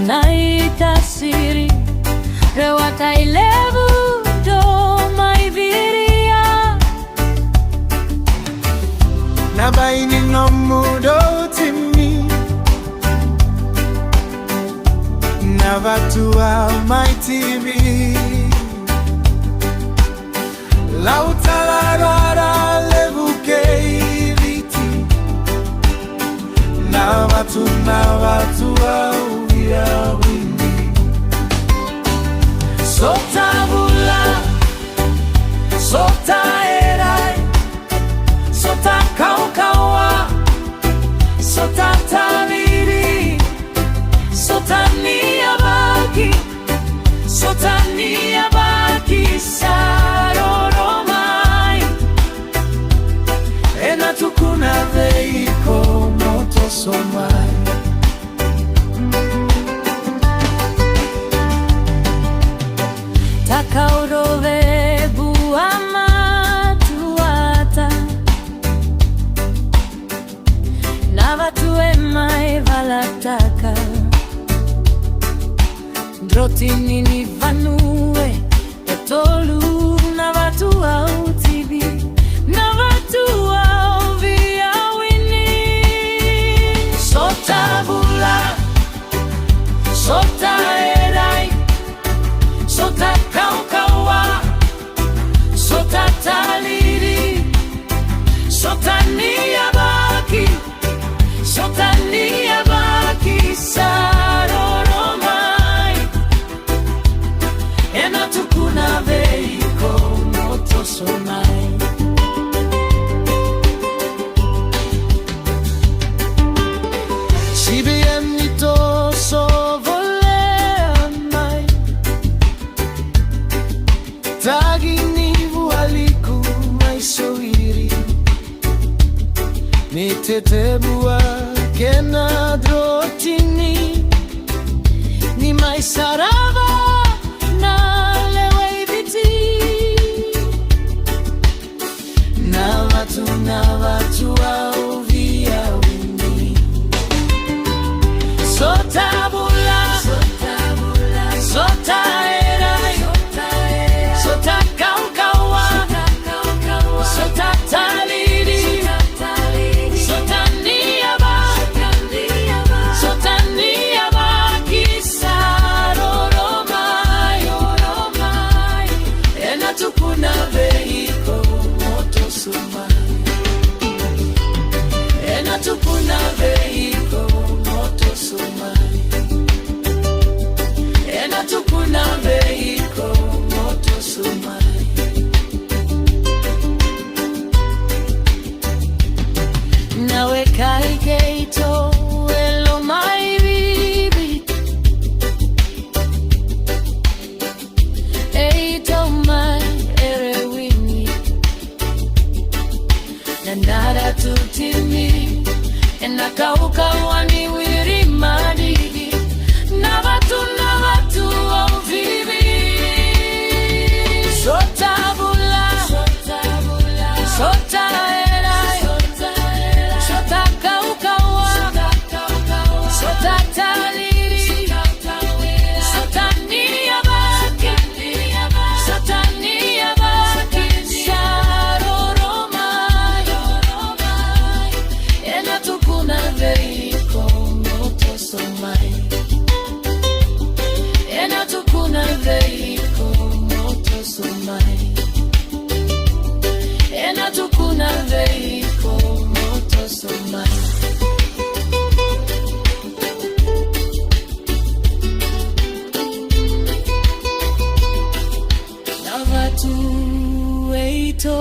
naitasiri rewatailevu do maiviria nabaini nomudo timi navatua maitimi lautalarara levuke viti navatua uvia windi sotabula sotaerai sotakaukawa sotatariri sotaniabaki saroromai enatukuna veiko moto somai takaurove buama tuata navatue mai valataka drotini ni vanue etolu navatua utibi navatua uvia wini sotabula sotaerai sotakaukawa sotataliri sotaniabaki saroromai enatukuna veiko moto somai sibienito sovoleamai taginivu aliku maisoiri nitetebua kena drotini ni maisarava na leweviti navatua uvia wini sotabula sotaerai sotakaukawa sotataliri sotaniabaki saroromai enatukuna veiko moto somai enatukuna veiko moto somai enatukuna veiko moto somai nawe kaikeito elo mai vivi eito mai erewini nandara tutimi enakaukawani wiri madigi navatu ovivi sotabula sotaerai sotakaukawa sotataliri sotaniabaki saroromai enatukuna veiko moto somai enatukuna veiko moto somai enatukuna veiko moto somai navatu eito